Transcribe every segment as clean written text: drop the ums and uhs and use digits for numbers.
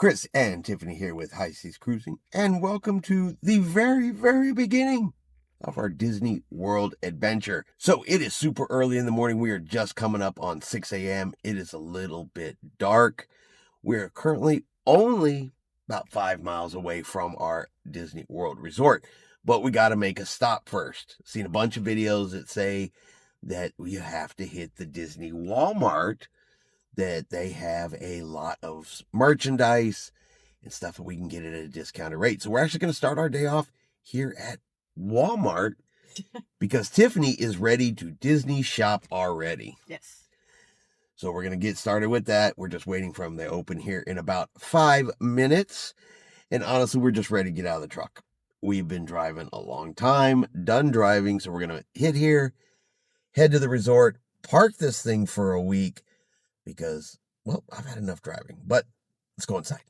Chris and Tiffany here with High Seas Cruising, and welcome to the very, very beginning of our Disney World adventure. So it is super early in the morning. We are just coming up on 6 a.m. It is a little bit dark. We're currently only about 5 miles away from our Disney World resort, but we got to make a stop first. Seen a bunch of videos that say that you have to hit the Disney Walmart, that they have a lot of merchandise and stuff that we can get it at a discounted rate. So we're actually going to start our day off here at Walmart because Tiffany is ready to Disney shop already. Yes. So we're going to get started with that. We're just waiting for them to open here in about 5 minutes. And honestly, we're just ready to get out of the truck. We've been driving a long time, done driving. So we're going to hit here, head to the resort, park this thing for a week, because, well, I've had enough driving, but let's go inside.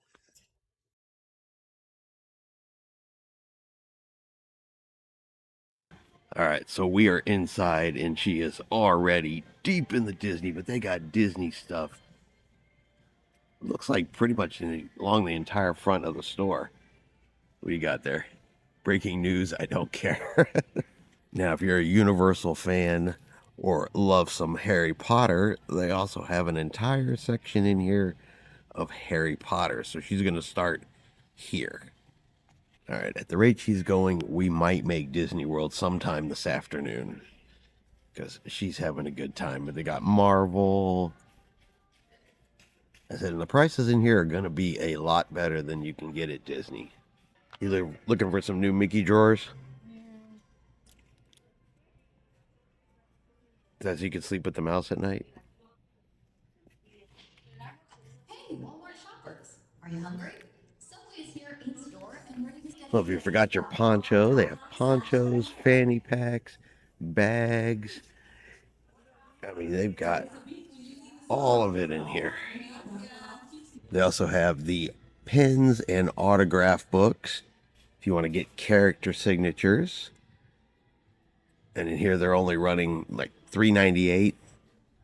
All right, so we are inside, and she is already deep in the Disney, but they got Disney stuff. Looks like pretty much along the entire front of the store. What do you got there? Breaking news, I don't care. Now, if you're a Universal fan or love some Harry Potter, they also have an entire section in here of Harry Potter. So she's going to start here. All right, at the rate she's going, we might make Disney World sometime this afternoon because she's having a good time. But they got Marvel. I said, and the prices in here are going to be a lot better than you can get at Disney. You looking for some new Mickey drawers? So you can sleep with the mouse at night? Hey, Walmart shoppers, are you hungry? Subway is here in store and ready to get. Well, if you forgot your poncho, they have ponchos, fanny packs, bags. I mean, they've got all of it in here. They also have the pens and autograph books if you want to get character signatures. And in here, they're only running like $3.98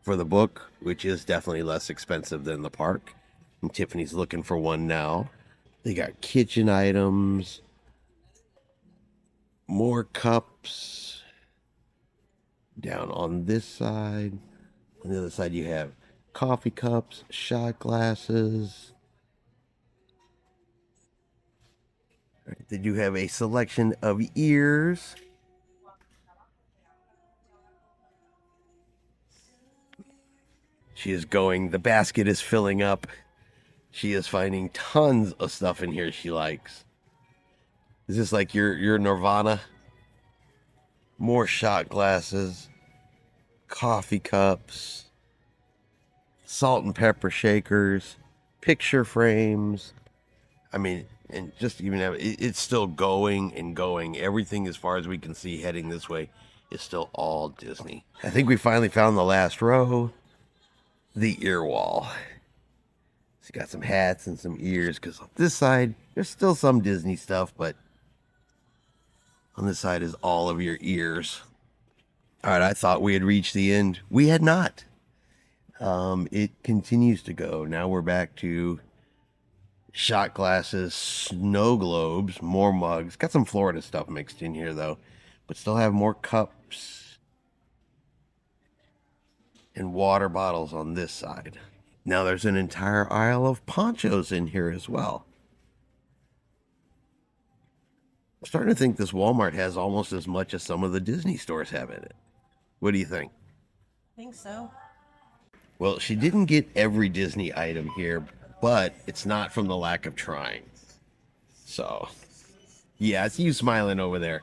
for the book, which is definitely less expensive than the park. And Tiffany's looking for one now. They got kitchen items, more cups. Down on this side. On the other side, you have coffee cups, shot glasses. Right, they do have a selection of ears. She is going, the basket is filling up. She is finding tons of stuff in here she likes. Is this like your Nirvana? More shot glasses, coffee cups, salt and pepper shakers, picture frames. I mean, and just even have it's still going and going. Everything as far as we can see heading this way is still all Disney. I think we finally found the last row. The ear wall. She got some hats and some ears, because on this side there's still some Disney stuff, but on this side is all of your ears. All right, I thought we had reached the end. We had not. It continues to go. Now we're back to shot glasses, snow globes, more mugs. Got some Florida stuff mixed in here though, but still have more cups and water bottles on this side. Now there's an entire aisle of ponchos in here as well. I'm starting to think this Walmart has almost as much as some of the Disney stores have in it. What do you think? I think so. Well, she didn't get every Disney item here, but it's not from the lack of trying. So, yeah, it's you smiling over there.